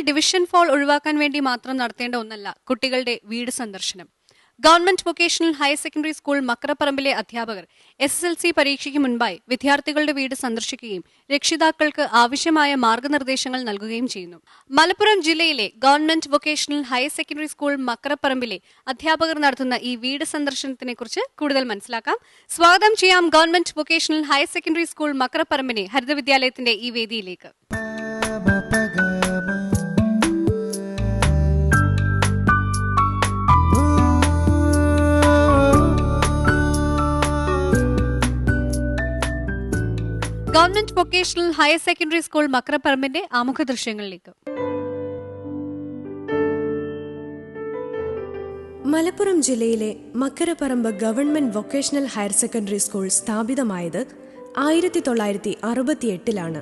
Division fall ഒഴിവാക്കാൻ വേണ്ടി മാത്രം നടത്തേണ്ട ഒന്നല്ല കുട്ടികളുടെ വീട് സന്ദർശനം. Government vocational higher secondary school മക്രപ്പറമ്പിലെ അധ്യാപകർ SSLC പരീക്ഷയ്ക്ക് മുൻപായി വിദ്യാർത്ഥികളുടെ വീട് സന്ദർശിക്കുകയും രക്ഷിതാക്കൾക്ക് ആവശ്യമായ മാർഗനിർദ്ദേശങ്ങൾ നൽകുകയും ചെയ്യുന്നു. മലപ്പുറം ജില്ലയിലെ government vocational higher secondary school മക്രപ്പറമ്പിലെ അധ്യാപകർ നടത്തുന്ന ഈ വീട് സന്ദർശനത്തിനെക്കുറിച്ച് കൂടുതൽ മനസ്സിലാക്കാം. സ്വാഗതം ചെയ്യാം government vocational higher secondary school മക്രപ്പറമ്പിനെ ഹരിത വിദ്യാലയത്തിന്റെ ഈ വേദിയിലേക്ക്. Government vocational higher secondary school മക്രപ്പറമ്പിന്റെ ആമുഖ ദൃശ്യങ്ങളിലേക്ക്. മലപ്പുറം ജില്ലയിലെ Makkaraparamba government vocational higher secondary school സ്ഥാപിതമായത് 1968-ലാണ്.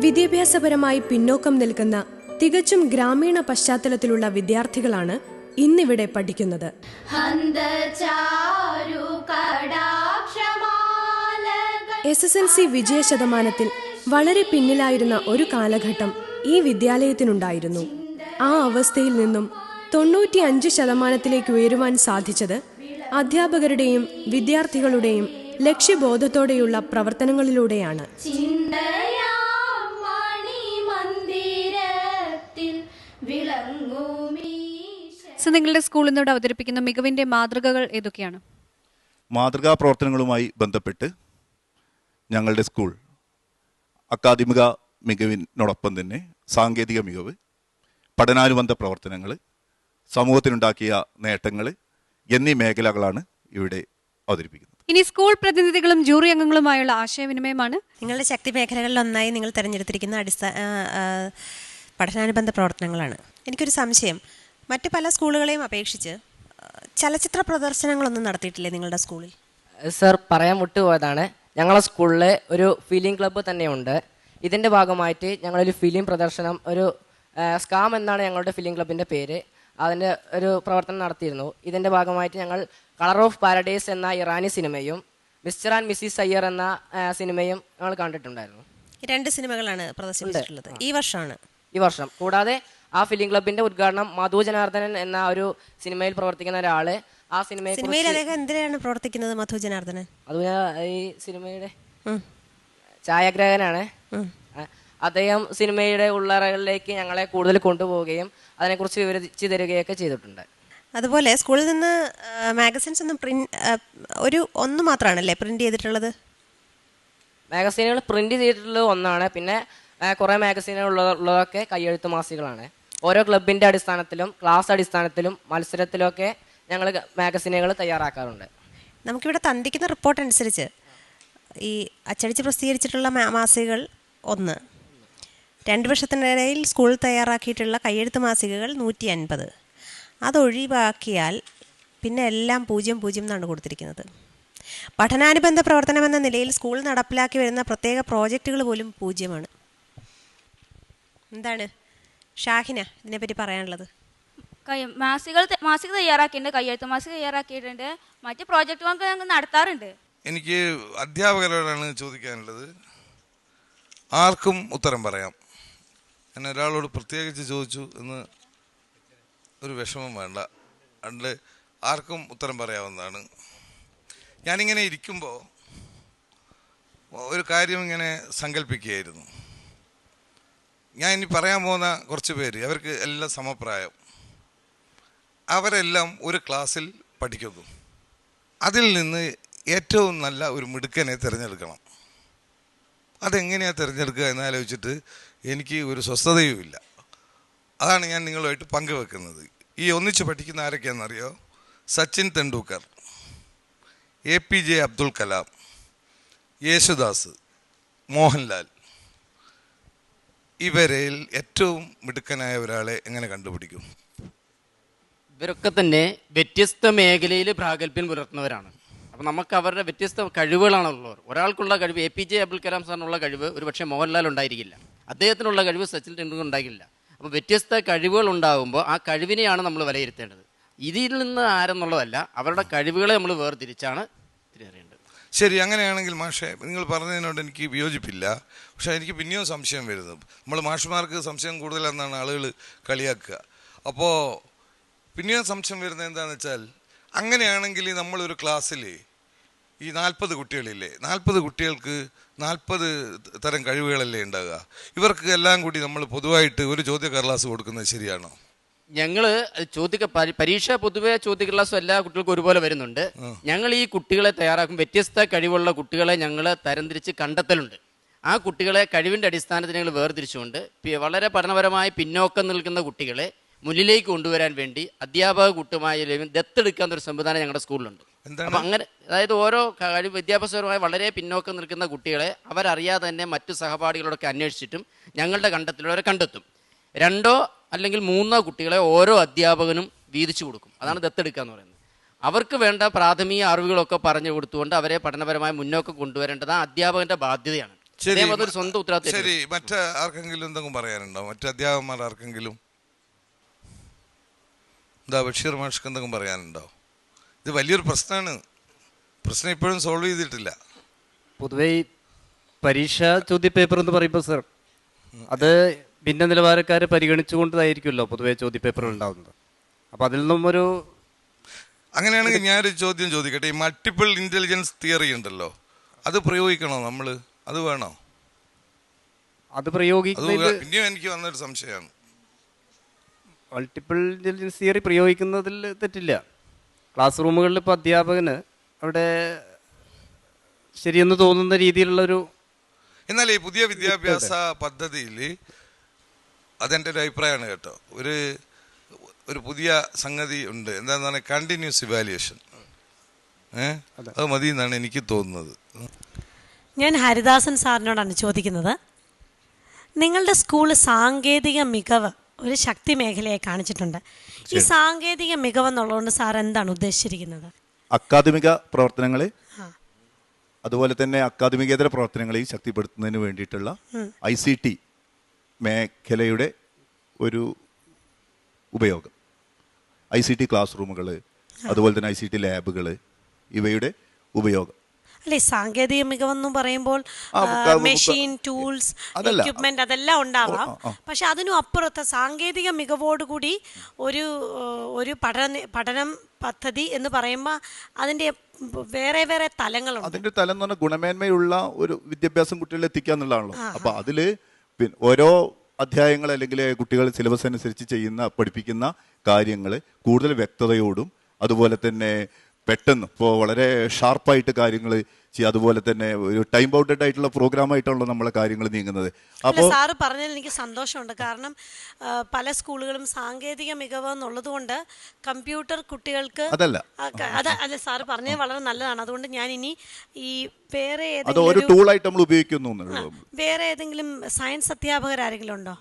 വിദ്യാഭ്യാസപരമായി പിന്നോക്കം നിൽക്കുന്ന തികച്ചും ഗ്രാമീണ പശ്ചാത്തലത്തിലുള്ള വിദ്യാർത്ഥികളാണ് ഇന്നിവിടെ പഠിക്കുന്നത്. SSLC വിജയ ശതമാനത്തിൽ വളരെ പിന്നിലായിരുന്ന ഒരു കാലഘട്ടം ഈ വിദ്യാലയത്തിനുണ്ടായിരുന്നു. ആ അവസ്ഥയിൽ നിന്നും 95% ഉയരുവാൻ സാധിച്ചത് അധ്യാപകരുടെയും വിദ്യാർത്ഥികളുടെയും ലക്ഷ്യബോധത്തോടെയുള്ള പ്രവർത്തനങ്ങളിലൂടെയാണ്. നിങ്ങളുടെ സ്കൂളിൽ നിന്നോട് അവതരിപ്പിക്കുന്ന മികവിന്റെ മാതൃകകൾ ഏതൊക്കെയാണ്? മാതൃകാ പ്രവർത്തനങ്ങളുമായി ബന്ധപ്പെട്ട് ഞങ്ങളുടെ സ്കൂൾ അക്കാദമിക മികവിനോടൊപ്പം തന്നെ സാങ്കേതിക മികവ്, പഠനാനുബന്ധ പ്രവർത്തനങ്ങൾ, സമൂഹത്തിനുണ്ടാക്കിയ നേട്ടങ്ങൾ എന്നീ മേഖലകളാണ് ഇവിടെ അവതരിപ്പിക്കുന്നത്. ഇനി സ്കൂൾ പ്രതിനിധികളും ജൂറി അംഗങ്ങളുമായുള്ള ആശയവിനിമയമാണ്. നിങ്ങളുടെ ശക്തി മേഖലകളിലൊന്നായി നിങ്ങൾ തിരഞ്ഞെടുത്തിരിക്കുന്ന പഠനാനുബന്ധ പ്രവർത്തനങ്ങളാണ്. എനിക്കൊരു സംശയം, മറ്റ് പല സ്കൂളുകളെയും അപേക്ഷിച്ച് ചലച്ചിത്ര പ്രദർശനങ്ങളൊന്നും നടത്തിയിട്ടില്ലേ നിങ്ങളുടെ സ്കൂളിൽ? സർ, പറയാൻ വിട്ടുപോയതാണ്. ഞങ്ങളുടെ സ്കൂളിൽ ഒരു ഫിലിം ക്ലബ്ബ് തന്നെയുണ്ട്. ഇതിൻ്റെ ഭാഗമായിട്ട് ഞങ്ങളൊരു ഫിലിം പ്രദർശനം, ഒരു സ്കാം എന്നാണ് ഞങ്ങളുടെ ഫിലിം ക്ലബിൻ്റെ പേര്, അതിൻ്റെ ഒരു പ്രവർത്തനം നടത്തിയിരുന്നു. ഇതിൻ്റെ ഭാഗമായിട്ട് ഞങ്ങൾ കളർ ഓഫ് പാരഡൈസ് എന്ന ഇറാനി സിനിമയും മിസ്റ്റർ ആൻഡ് മിസ്സിസ് അയ്യർ എന്ന സിനിമയും ഞങ്ങൾ കണ്ടിട്ടുണ്ടായിരുന്നു. ഈ 2 സിനിമകളാണ് പ്രദർശിപ്പിച്ചിട്ടുള്ളത് ഈ വർഷം. കൂടാതെ ആ ഫിലിം ക്ലബിന്റെ ഉദ്ഘാടനം മധു ജനാർദ്ദനൻ എന്ന ഒരു സിനിമയിൽ പ്രവർത്തിക്കുന്ന ഒരാള്, ആ സിനിമയിൽ അദ്ദേഹം എന്തിനാണ് പ്രവർത്തിക്കുന്നത്? മധു ജനാർദ്ദനൻ അത് ഈ സിനിമയുടെ ഛായാഗ്രാഹകനാണ്. അദ്ദേഹം സിനിമയുടെ ഉള്ളറകളിലേക്ക് ഞങ്ങളെ കൂടുതൽ കൊണ്ടുപോവുകയും അതിനെക്കുറിച്ച് വിവരിച്ചു തരികയൊക്കെ ചെയ്തിട്ടുണ്ട്. അതുപോലെ സ്കൂളിൽ നിന്ന് മാഗസിൻസ് ഒന്നും ഒന്ന് മാത്രമാണല്ലേ പ്രിന്റ് ചെയ്തിട്ടുള്ളത്? മാഗസീനുകൾ പ്രിന്റ് ചെയ്തിട്ടുള്ളത് ഒന്നാണ്. പിന്നെ കുറേ മാഗസീനുകൾ ഉള്ളതൊക്കെ കയ്യെഴുത്ത് മാസികകളാണ്. ഓരോ ക്ലബിൻ്റെ അടിസ്ഥാനത്തിലും ക്ലാസ് അടിസ്ഥാനത്തിലും മത്സരത്തിലൊക്കെ ഞങ്ങൾ മാഗസീനുകൾ തയ്യാറാക്കാറുണ്ട്. നമുക്കിവിടെ തന്നിക്കുന്ന റിപ്പോർട്ട് അനുസരിച്ച് ഈ അച്ചടിച്ച് പ്രസിദ്ധീകരിച്ചിട്ടുള്ള മാസികകൾ 1, 2 വർഷത്തിനിടയിൽ സ്കൂൾ തയ്യാറാക്കിയിട്ടുള്ള കയ്യെഴുത്ത് മാസികകൾ 150. അതൊഴിവാക്കിയാൽ പിന്നെ എല്ലാം 0 എന്നാണ് കൊടുത്തിരിക്കുന്നത്. പഠനാനുബന്ധ പ്രവർത്തനം എന്ന നിലയിൽ സ്കൂൾ നടപ്പിലാക്കി വരുന്ന പ്രത്യേക പ്രോജക്റ്റുകൾ പോലും 0. എന്താണ് ഷാഹിന ഇതിനെപ്പറ്റി പറയാനുള്ളത്? മാസിക തയ്യാറാക്കിയിട്ടുണ്ട്, കയ്യെഴുത്ത് മാസിക തയ്യാറാക്കിയിട്ടുണ്ട്, മറ്റ് പ്രോജക്റ്റുകളൊക്കെ ഞങ്ങൾ നടത്താറുണ്ട്. എനിക്ക് അധ്യാപകരോടാണ് ചോദിക്കാനുള്ളത്. ആർക്കും ഉത്തരം പറയാം. ഞാൻ ഒരാളോട് പ്രത്യേകിച്ച് ചോദിച്ചു എന്ന് ഒരു വിഷമം വേണ്ട, അതുകൊണ്ട് ആർക്കും ഉത്തരം പറയാവുന്നതാണ്. ഞാനിങ്ങനെ ഇരിക്കുമ്പോൾ ഒരു കാര്യം ഇങ്ങനെ സങ്കല്പിക്കുകയായിരുന്നു. ഞാൻ ഇനി പറയാൻ പോകുന്ന കുറച്ച് പേര്, അവർക്ക് എല്ലാം സമപ്രായം, അവരെല്ലാം ഒരു ക്ലാസ്സിൽ പഠിക്കുന്നു. അതിൽ നിന്ന് ഏറ്റവും നല്ല ഒരു മിടുക്കനെ തിരഞ്ഞെടുക്കണം. അതെങ്ങനെയാണ് തിരഞ്ഞെടുക്കുക എന്നാലോചിച്ചിട്ട് എനിക്ക് ഒരു സ്വസ്ഥതയുമില്ല. അതാണ് ഞാൻ നിങ്ങളുമായിട്ട് പങ്കുവെക്കുന്നത്. ഈ ഒന്നിച്ച് പഠിക്കുന്ന ആരൊക്കെയാണെന്നറിയോ? സച്ചിൻ തെണ്ടുൽക്കർ, APJ അബ്ദുൽ കലാം, യേശുദാസ്, മോഹൻലാൽ. ഇവരിൽ ഏറ്റവും മിടുക്കനായ ഒരാളെ എങ്ങനെ കണ്ടുപിടിക്കും? ഇവരൊക്കെ തന്നെ വ്യത്യസ്ത മേഖലയിൽ പ്രാഗൽഭ്യം പുലർത്തുന്നവരാണ്. അപ്പം നമുക്ക് അവരുടെ വ്യത്യസ്ത കഴിവുകളാണുള്ളവർ. ഒരാൾക്കുള്ള കഴിവ് APJ അബ്ദുൽ കലാം സാറിനുള്ള കഴിവ് ഒരുപക്ഷെ മോഹൻലാൽ ഉണ്ടായിരിക്കില്ല, അദ്ദേഹത്തിനുള്ള കഴിവ് സച്ചിൻ ടെണ്ടുൽക്കർ ഉണ്ടാകില്ല. അപ്പോൾ വ്യത്യസ്ത കഴിവുകൾ ഉണ്ടാകുമ്പോൾ ആ കഴിവിനെയാണ് നമ്മൾ വിലയിരുത്തേണ്ടത്. ഇതിൽ നിന്ന് ആരെന്നുള്ളതല്ല, അവരുടെ കഴിവുകളെ നമ്മൾ വേർതിരിച്ചാണ് തിരിച്ചറിയേണ്ടത്. ശരി, അങ്ങനെയാണെങ്കിൽ മാഷെ നിങ്ങൾ പറഞ്ഞതിനോട് എനിക്ക് വിയോജിപ്പില്ല. പക്ഷേ എനിക്ക് പിന്നെയും സംശയം വരുന്നു. നമ്മൾ മാഷുമാർക്ക് സംശയം കൂടുതലെന്നാണ് ആളുകൾ കളിയാക്കുക. അപ്പോൾ പിന്നെയും സംശയം വരുന്നത് എന്താണെന്ന് വെച്ചാൽ, അങ്ങനെയാണെങ്കിൽ നമ്മളൊരു ക്ലാസ്സിൽ ഈ 40 കുട്ടികളില്ലേ, 40 കുട്ടികൾക്ക് 40 തരം കഴിവുകളല്ലേ ഉണ്ടാകുക. ഇവർക്ക് എല്ലാം കൂടി നമ്മൾ പൊതുവായിട്ട് ഒരു ചോദ്യക്കടലാസ് കൊടുക്കുന്നത് ശരിയാണോ? ഞങ്ങൾ പരീക്ഷ പൊതുവെ ചോദ്യക്കടലാസും എല്ലാ കുട്ടികൾക്കും ഒരുപോലെ വരുന്നുണ്ട്. ഞങ്ങൾ ഈ കുട്ടികളെ തയ്യാറാക്കും, വ്യത്യസ്ത കഴിവുള്ള കുട്ടികളെ ഞങ്ങൾ തരംതിരിച്ച് കണ്ടെത്തലുണ്ട്. ആ കുട്ടികളെ കഴിവിൻ്റെ അടിസ്ഥാനത്തിൽ ഞങ്ങൾ വേർതിരിച്ചുകൊണ്ട് വളരെ പഠനപരമായി പിന്നോക്കം നിൽക്കുന്ന കുട്ടികളെ മുന്നിലേക്ക് കൊണ്ടുവരാൻ വേണ്ടി അധ്യാപക കൂട്ടമായി ദത്തെടുക്കാന്നൊരു സംവിധാനം ഞങ്ങളുടെ സ്കൂളിലുണ്ട്. അപ്പം അങ്ങനെ, അതായത് ഓരോ വിദ്യാഭ്യാസപരമായി വളരെ പിന്നോക്കം നിൽക്കുന്ന കുട്ടികളെ അവരറിയാതെ തന്നെ മറ്റു സഹപാഠികളോടൊക്കെ അന്വേഷിച്ചിട്ടും ഞങ്ങളുടെ കണ്ടെത്തലുള്ളവരെ കണ്ടെത്തും. 2 അല്ലെങ്കിൽ 3 കുട്ടികളെ ഓരോ അധ്യാപകനും വീതിച്ചു കൊടുക്കും. അതാണ് ദത്തെടുക്കുക എന്ന് പറയുന്നത്. അവർക്ക് വേണ്ട പ്രാഥമിക അറിവുകളൊക്കെ പറഞ്ഞു കൊടുത്തുകൊണ്ട് അവരെ പഠനപരമായി മുന്നോക്കം കൊണ്ടുവരേണ്ടത് ആ അധ്യാപകന്റെ ബാധ്യതയാണ്. അതൊരു സ്വന്തം ഉത്തരവാദിത്തം. ശരി, മറ്റ് ആർക്കെങ്കിലും എന്തെങ്കിലും പറയാനുണ്ടോ? മറ്റ് അധ്യാപകന്മാർ ആർക്കെങ്കിലും? എന്താ ബഷീർ മാഷ്ക്ക് എന്തെങ്കിലും പറയാനുണ്ടോ? ഇത് വലിയൊരു പ്രശ്നമാണ്. പ്രശ്നം ഇപ്പോഴും സോൾവ് ചെയ്തിട്ടില്ല. പൊതുവേ ഈ പരീക്ഷാ ചോദ്യപേപ്പർ എന്ന് പറയുമ്പോൾ സർ, അത് ഭിന്ന നിലവാരക്കാരെ പരിഗണിച്ചുകൊണ്ടായിരിക്കുമല്ലോ പൊതുവേ ചോദ്യപേപ്പർ ഉണ്ടാകുന്നത്. അപ്പോൾ അതിൽ നിന്നും ഒരു, അങ്ങനെയാണെങ്കിൽ ഞാനൊരു ചോദ്യം ചോദിക്കട്ടെ. ഈ മൾട്ടിപ്പിൾ ഇൻ്റലിജൻസ് തിയറി ഉണ്ടല്ലോ, അത് പ്രയോഗിക്കണോ നമ്മൾ? അത് വേണോ? അത് പ്രയോഗിക്കുന്നത് പിന്നെയും എനിക്ക് വന്നൊരു സംശയമാണ്. മൾട്ടിപ്പിൾ ഇൻ്റലിജൻസ് തിയറി പ്രയോഗിക്കുന്നതിൽ തെറ്റില്ല. ക്ലാസ് റൂമുകളിൽ ഇപ്പോൾ അധ്യാപകന് അവിടെ ശരിയെന്ന് തോന്നുന്ന രീതിയിലുള്ളൊരു, എന്നാൽ ഈ പുതിയ വിദ്യാഭ്യാസ പദ്ധതിയിൽ അതെൻ്റെ ഒരു അഭിപ്രായമാണ് കേട്ടോ. ഒരു പുതിയ സംഗതി ഉണ്ട്, എന്താണെന്ന് പറഞ്ഞാൽ കണ്ടിന്യൂസ് ഇവാലുവേഷൻ. അത് മതി എന്നാണ് എനിക്ക് തോന്നുന്നത്. ഞാൻ ഹരിദാസൻ സാറിനോടാണ് ചോദിക്കുന്നത്. നിങ്ങളുടെ സ്കൂള് സാങ്കേതിക മികവ് ഒരു ശക്തി മേഖലയെ കാണിച്ചിട്ടുണ്ട്. ഈ സാങ്കേതിക മികവെന്നുള്ളതുകൊണ്ട് സാർ എന്താണ് ഉദ്ദേശിച്ചിരിക്കുന്നത്? അക്കാദമിക പ്രവർത്തനങ്ങളെ അതുപോലെ തന്നെ അക്കാദമികേതര പ്രവർത്തനങ്ങളെയും ശക്തിപ്പെടുത്തുന്നതിന് വേണ്ടിയിട്ടുള്ള ICT മേഖലയുടെ ഒരു ഉപയോഗം. ICT ക്ലാസ് റൂമുകൾ, അതുപോലെ തന്നെ ICT ലാബുകൾ, ഇവയുടെ ഉപയോഗം. അല്ലെ, സാങ്കേതിക മികവെന്ന് പറയുമ്പോൾ മെഷീൻ, ടൂൾസ്, എക്യുപ്മെന്റ് അതെല്ലാം ഉണ്ടാവാം. പക്ഷെ അതിനും അപ്പുറത്ത് സാങ്കേതിക മികവോടുകൂടി ഒരു പഠനം പദ്ധതി എന്ന് പറയുമ്പോൾ അതിൻ്റെ വേറെ വേറെ തലങ്ങളുണ്ട്. അതിൻ്റെ തലം എന്ന് പറഞ്ഞാൽ ഗുണമേന്മയുള്ള ഒരു വിദ്യാഭ്യാസം കുട്ടികളിൽ എത്തിക്കുക എന്നുള്ളതാണല്ലോ. അപ്പോൾ അതിൽ ഓരോ അധ്യായങ്ങൾ അല്ലെങ്കിൽ കുട്ടികൾ സിലബസ് അനുസരിച്ച് പഠിപ്പിക്കുന്ന കാര്യങ്ങൾ കൂടുതൽ വ്യക്തതയോടും അതുപോലെ തന്നെ പെട്ടെന്ന് ഇപ്പോൾ വളരെ ഷാർപ്പായിട്ട് കാര്യങ്ങൾ ചെയ്യുക, അതുപോലെ തന്നെ ഒരു ടൈം ബൗണ്ടഡ് ആയിട്ടുള്ള പ്രോഗ്രാമായിട്ടാണല്ലോ നമ്മളെ കാര്യങ്ങൾ നീങ്ങുന്നത്. അപ്പോൾ സാറ് പറഞ്ഞതിൽ എനിക്ക് സന്തോഷമുണ്ട്. കാരണം പല സ്കൂളുകളും സാങ്കേതിക മികവ് എന്നുള്ളത് കൊണ്ട് കമ്പ്യൂട്ടർ കുട്ടികൾക്ക് അല്ല, സാറ് പറഞ്ഞത് വളരെ നല്ലതാണ്. അതുകൊണ്ട് ഞാൻ ഇനി ഈ വേറെ ഏതെങ്കിലും സയൻസ് അധ്യാപകരാരെങ്കിലും ഉണ്ടോ?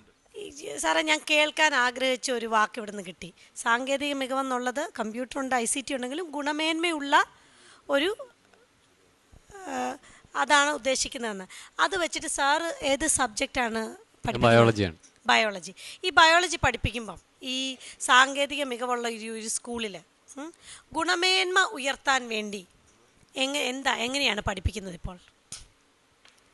സാറേ, ഞാൻ കേൾക്കാൻ ആഗ്രഹിച്ച ഒരു വാക്ക് ഇവിടുന്ന് കിട്ടി. സാങ്കേതിക മികവെന്നുള്ളത് കമ്പ്യൂട്ടറുണ്ട്, ICT ഉണ്ടെങ്കിലും ഗുണമേന്മയുള്ള ഒരു അതാണ് ഉദ്ദേശിക്കുന്നതെന്ന്. അത് വെച്ചിട്ട് സാറ് ഏത് സബ്ജക്റ്റാണ് പഠിപ്പിക്കുന്നത്? ബയോളജി. ഈ ബയോളജി പഠിപ്പിക്കുമ്പം ഈ സാങ്കേതിക മികവുള്ള ഒരു സ്കൂളിൽ ഗുണമേന്മ ഉയർത്താൻ വേണ്ടി എങ്ങനെയാണ് പഠിപ്പിക്കുന്നത് ഇപ്പോൾ?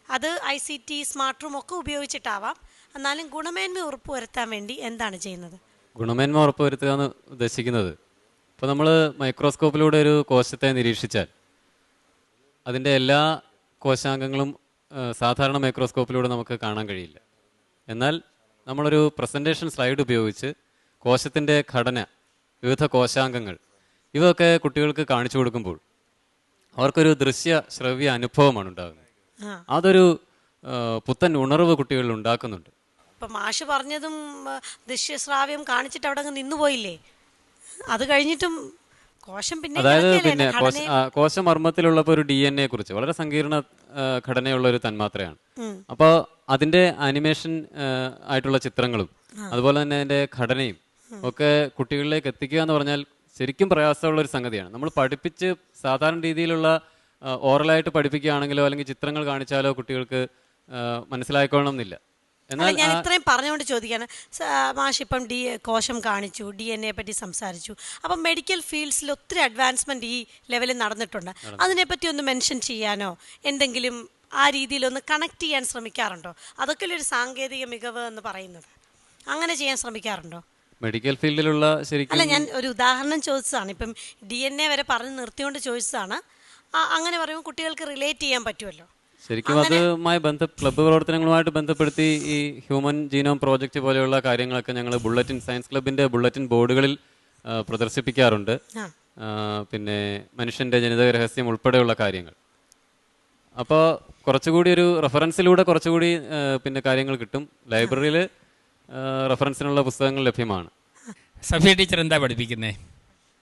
അത് ICT സ്മാർട്ട് റൂം ഒക്കെ ഉപയോഗിച്ചിട്ടാവാം. എന്നാലും ഗുണമേന്മ ഉറപ്പുവരുത്താൻ വേണ്ടി എന്താണ് ചെയ്യുന്നത്? ഗുണമേന്മ ഉറപ്പുവരുത്തുക എന്ന് ഉദ്ദേശിക്കുന്നത്, ഇപ്പോൾ നമ്മൾ മൈക്രോസ്കോപ്പിലൂടെ ഒരു കോശത്തെ നിരീക്ഷിച്ചാൽ അതിൻ്റെ എല്ലാ കോശാംഗങ്ങളും സാധാരണ മൈക്രോസ്കോപ്പിലൂടെ നമുക്ക് കാണാൻ കഴിയില്ല. എന്നാൽ നമ്മളൊരു പ്രസൻറ്റേഷൻ സ്ലൈഡ് ഉപയോഗിച്ച് കോശത്തിൻ്റെ ഘടന, വിവിധ കോശാംഗങ്ങൾ, ഇവയൊക്കെ കുട്ടികൾക്ക് കാണിച്ചു കൊടുക്കുമ്പോൾ അവർക്കൊരു ദൃശ്യ ശ്രവ്യ അനുഭവമാണ് ഉണ്ടാകുന്നത്. അതൊരു പുത്തൻ ഉണർവ് കുട്ടികളിൽ ഉണ്ടാക്കുന്നുണ്ട്. ഇപ്പം മാഷ് പറഞ്ഞതും ദൃശ്യശ്രാവ്യം കാണിച്ചിട്ട് അവിടെ നിന്നുപോയില്ലേ? അത് കഴിഞ്ഞിട്ടും കോശം പിന്നെ, അതായത് പിന്നെ കോശമർമ്മത്തിലുള്ളപ്പോൾ ഒരു DNA കുറിച്ച് വളരെ സങ്കീർണ ഘടനയുള്ള ഒരു തന്മാത്രയാണ്. അപ്പോൾ അതിൻ്റെ ആനിമേഷൻ ആയിട്ടുള്ള ചിത്രങ്ങളും അതുപോലെ തന്നെ അതിൻ്റെ ഘടനയും ഒക്കെ കുട്ടികളിലേക്ക് എത്തിക്കുക എന്ന് പറഞ്ഞാൽ ശരിക്കും പ്രയാസമുള്ള ഒരു സംഗതിയാണ്. നമ്മൾ പഠിപ്പിച്ച് സാധാരണ രീതിയിലുള്ള ഓറലായിട്ട് പഠിപ്പിക്കുകയാണെങ്കിലോ അല്ലെങ്കിൽ ചിത്രങ്ങൾ കാണിച്ചാലോ കുട്ടികൾക്ക് മനസ്സിലായിക്കൊള്ളണം എന്നില്ല. എന്നാൽ ഞാൻ ഇത്രയും പറഞ്ഞുകൊണ്ട് ചോദിക്കാണ്, മാഷ് ഇപ്പം കോശം കാണിച്ചു, DNA പറ്റി സംസാരിച്ചു. അപ്പം മെഡിക്കൽ ഫീൽഡ്സിൽ ഒത്തിരി അഡ്വാൻസ്മെന്റ് ഈ ലെവലിൽ നടന്നിട്ടുണ്ട്. അതിനെപ്പറ്റി ഒന്ന് മെൻഷൻ ചെയ്യാനോ എന്തെങ്കിലും ആ രീതിയിലൊന്ന് കണക്ട് ചെയ്യാൻ ശ്രമിക്കാറുണ്ടോ? അതൊക്കെ ഒരു സാങ്കേതിക മികവ് എന്ന് പറയുന്നത്. അങ്ങനെ ചെയ്യാൻ ശ്രമിക്കാറുണ്ടോ? മെഡിക്കൽ ഫീൽഡിലുള്ള ശരിക്കും അല്ല, ഞാൻ ഒരു ഉദാഹരണം ചോദിച്ചതാണ്. ഇപ്പം DNA വരെ പറഞ്ഞ് നിർത്തിക്കൊണ്ട് ചോദിച്ചതാണ്. അങ്ങനെ പറയുമ്പോൾ കുട്ടികൾക്ക് റിലേറ്റ് ചെയ്യാൻ പറ്റുമല്ലോ. ശരിക്കും അതുമായി ക്ലബ്ബ് പ്രവർത്തനങ്ങളുമായിട്ട് ബന്ധപ്പെടുത്തി ഈ ഹ്യൂമൻ ജീനോം പ്രോജക്റ്റ് പോലെയുള്ള കാര്യങ്ങളൊക്കെ ഞങ്ങൾ സയൻസ് ക്ലബിന്റെ ബുള്ളറ്റിൻ ബോർഡുകളിൽ പ്രദർശിപ്പിക്കാറുണ്ട്. പിന്നെ മനുഷ്യന്റെ ജനിതക രഹസ്യം ഉൾപ്പെടെയുള്ള കാര്യങ്ങൾ. അപ്പോൾ കുറച്ചുകൂടി ഒരു റെഫറൻസിലൂടെ കുറച്ചുകൂടി പിന്നെ കാര്യങ്ങൾ കിട്ടും. ലൈബ്രറിയിൽ റെഫറൻസിനുള്ള പുസ്തകങ്ങൾ ലഭ്യമാണ്. സഫിയ ടീച്ചർ എന്താ പഠിപ്പിക്കുന്നത്?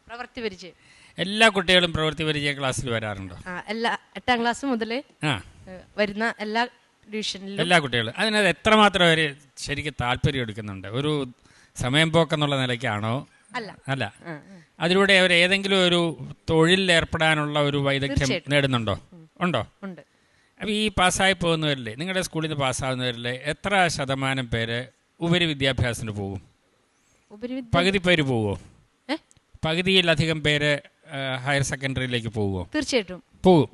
പ്രവൃത്തി പരിചയം. എല്ലാ കുട്ടികളും പ്രവൃത്തി പരിചയ ക്ലാസ്സിൽ വരാറുണ്ടോ? എല്ലാ 8ാം ക്ലാസ് മുതൽ വരുന്ന എല്ലാ ഡിവിഷനിലും എല്ലാ കുട്ടികളും. അതിനകത്ത് എത്രമാത്രം അവർ ശരിക്കും താല്പര്യം എടുക്കുന്നുണ്ട്? ഒരു സമയം പോക്കെന്നുള്ള നിലയ്ക്കാണോ? അല്ല, അതിലൂടെ അവർ ഏതെങ്കിലും ഒരു തൊഴിലിൽ ഏർപ്പെടാനുള്ള ഒരു വൈദഗ്ധ്യം നേടുന്നുണ്ടോ? ഉണ്ടോ? അപ്പോൾ ഈ പാസ്സായി പോകുന്നവരില്ലേ, നിങ്ങളുടെ സ്കൂളിൽ നിന്ന് പാസ്സാകുന്നവരില്ലേ എത്ര ശതമാനം പേര് ഉപരിവിദ്യാഭ്യാസത്തിന് പോകും? പകുതി പേര് പോവുമോ? പകുതിയിലധികം പേര് ഹയർ സെക്കൻഡറിയിലേക്ക് പോവുമോ? തീർച്ചയായിട്ടും പോകും.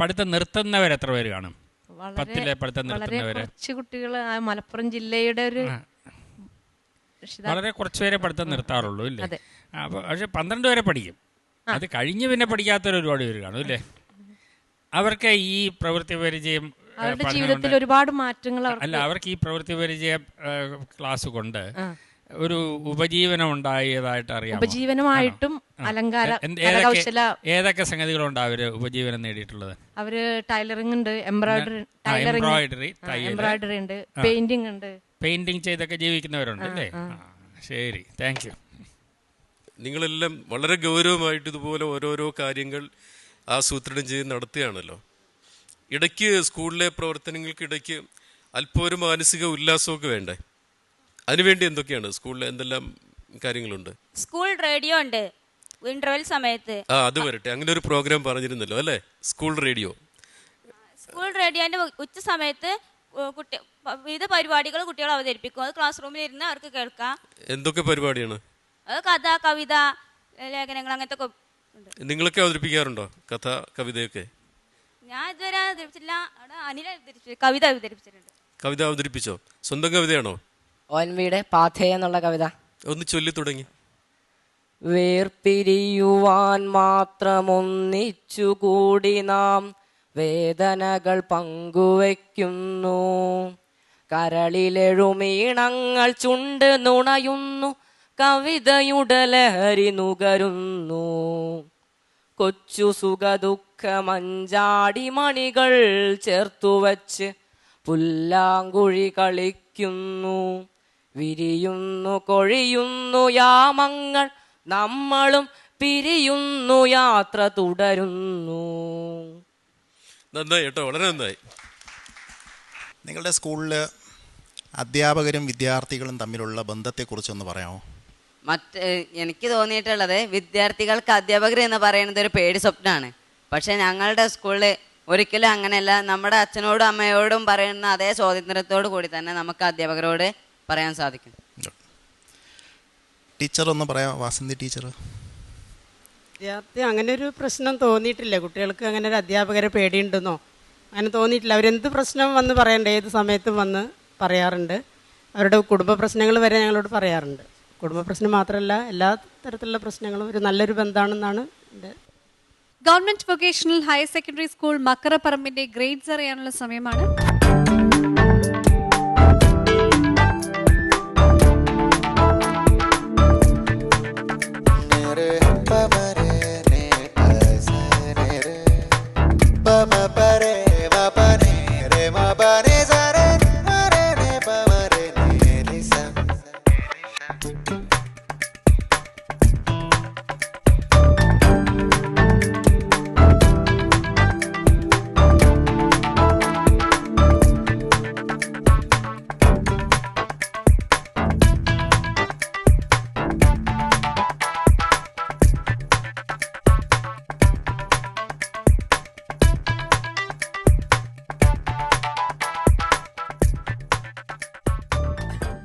പഠിത്തം നിർത്തുന്നവർ എത്ര പേര് കാണും? 10ലെ പഠിത്തം നിർത്തുന്നവര് കുട്ടികൾ മലപ്പുറം ജില്ലയുടെ ഒരു വളരെ കുറച്ചുപേരെ പഠിത്തം നിർത്താറുള്ളൂ ഇല്ലേ? അപ്പോൾ പക്ഷെ 12 വരെ പഠിക്കും. അത് കഴിഞ്ഞ് പിന്നെ പഠിക്കാത്തൊരു ഒരുപാട് പേര് കാണും ഇല്ലേ? അവർക്ക് ഈ പ്രവൃത്തി പരിചയം ജീവിതത്തിൽ ഒരുപാട് മാറ്റങ്ങൾ അല്ല, അവർക്ക് ഈ പ്രവൃത്തി പരിചയ ക്ലാസ് കൊണ്ട് ഒരു ഉപജീവനം ഉണ്ടായതായിട്ട് അറിയാം. ഉപജീവനമായിട്ടും ഏതൊക്കെ സംഗതികളുണ്ട് അവര് ഉപജീവനം നേടിയിട്ടുള്ളത്? അവര് ടൈലറിംഗ് ഉണ്ട്, എംബ്രോയിഡറി ഉണ്ട്, പെയിന്റിംഗ് ഉണ്ട്. പെയിന്റിംഗ് ചെയ്തൊക്കെ ജീവിക്കുന്നവരുണ്ട് അല്ലേ? ശരി, താങ്ക് യു. നിങ്ങളെല്ലാം വളരെ ഗൗരവമായിട്ട് ഇതുപോലെ ഓരോരോ കാര്യങ്ങൾ ആസൂത്രണം ചെയ്ത് നടത്തുകയാണല്ലോ. ഇടയ്ക്ക് സ്കൂളിലെ പ്രവർത്തനങ്ങൾക്കിടയ്ക്ക് അല്പം ഒരു മാനസിക ഉല്ലാസമൊക്കെ വേണ്ടേ? അതിനുവേണ്ടി എന്തൊക്കെയാണ് സ്കൂളിൽ എന്തെല്ലാം കാര്യങ്ങളുണ്ട്? സ്കൂൾ റേഡിയോ ഉണ്ട് ഇന്റർവെൽ സമയത്ത്. അത് വരട്ടെ, അങ്ങനെ ഒരു പ്രോഗ്രാം പറഞ്ഞിരുന്നല്ലോ അല്ലേ? സ്കൂൾ റേഡിയോന്റെ ഉച്ച സമയത്ത് വിവിധ പരിപാടികൾ കുട്ടികൾ അവതരിപ്പിക്കും. അത് ക്ലാസ് റൂമിൽ ഇരുന്ന് അവർക്ക് കേൾക്കാം. എന്തൊക്കെ പരിപാടിയാണ്? അത് കഥ, കവിത, ലേഖനങ്ങൾ അങ്ങനത്തെ ഒക്കെ ഉണ്ട്. നിങ്ങളൊക്കെ അവതരിപ്പിക്കാറുണ്ടോ കഥ, കവിതയൊക്കെ? ഞാൻ ഇതുവരെ അവതരിപ്പിച്ചില്ല. അവിടെ അനില കവിത അവതരിപ്പിച്ചിട്ടുണ്ട്. കവിത അവതരിപ്പിച്ചോ? സ്വന്തം കവിതയാണോ? ONVയുടെ പാഥേ എന്നുള്ള കവിത ഒന്ന് ചൊല്ലി തുടങ്ങി. വേർപിരിയുവാൻ മാത്രമൊന്നിച്ചുകൂടി നാം വേദനകൾ പങ്കുവയ്ക്കുന്നു, കരളിലെഴുമീണങ്ങൾ ചുണ്ട് നുണയുന്നു, കവിതയുടെ ലഹരി നുകരുന്നു, കൊച്ചു സുഖദുഃഖമഞ്ചാടി മണികൾ ചേർത്തുവച്ച് പുല്ലാങ്കുഴി കളിക്കുന്നു, വിരിയുന്നു കൊഴിയുന്നു യാമങ്ങൾ, നമ്മളും പിരിയുന്നു യാത്ര തുടരുന്നു. നന്നായി കേട്ടോ, വളരെ നന്നായി. നിങ്ങളുടെ സ്കൂളിൽ അധ്യാപകരും വിദ്യാർത്ഥികളും തമ്മിലുള്ള ബന്ധത്തെക്കുറിച്ചൊന്ന് പറയാമോ? എനിക്ക് തോന്നിയിട്ടുള്ളത് വിദ്യാർത്ഥികൾക്ക് അധ്യാപകർ എന്ന് പറയുന്നത് ഒരു പേടി സ്വപ്നമാണ്. പക്ഷെ ഞങ്ങളുടെ സ്കൂളിൽ ഒരിക്കലും അങ്ങനെയല്ല. നമ്മുടെ അച്ഛനോടും അമ്മയോടും പറയുന്ന അതേ സ്വാതന്ത്ര്യത്തോടു കൂടി തന്നെ നമുക്ക് അധ്യാപകരോട് പറയാൻ സാധിക്കും. ടീച്ചർ ഒന്ന് പറയാം, വാസന്തി ടീച്ചർ. വിദ്യാർത്ഥി അങ്ങനെ ഒരു പ്രശ്നം തോന്നിയിട്ടില്ല. കുട്ടികൾക്ക് അങ്ങനെ ഒരു അധ്യാപകരെ പേടിയുണ്ടെന്നോ അങ്ങനെ തോന്നിയിട്ടില്ല. അവരെന്ത് പ്രശ്നം വന്ന് പറയണ്ട, ഏത് സമയത്തും വന്ന് പറയാറുണ്ട്. അവരുടെ കുടുംബ പ്രശ്നങ്ങൾ വരെ ഞങ്ങളോട് പറയാറുണ്ട്. കുടുംബ പ്രശ്നം മാത്രമല്ല, എല്ലാ തരത്തിലുള്ള പ്രശ്നങ്ങളും ഒരു നല്ലൊരു ബന്ധമാണെന്നാണ് എൻ്റെ. Government vocational higher secondary school മക്കരപ്പറമ്പിന്റെ ഗ്രേഡ്സ് അറിയാനുള്ള സമയമാണ്.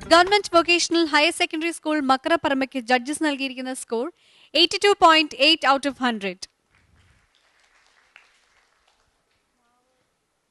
Government vocational higher secondary school മക്രപ്പറമ്പയ്ക്ക് ജഡ്ജസ് നൽകിയിരിക്കുന്ന സ്കോർ 82.8 ഔട്ട് ഓഫ് 100.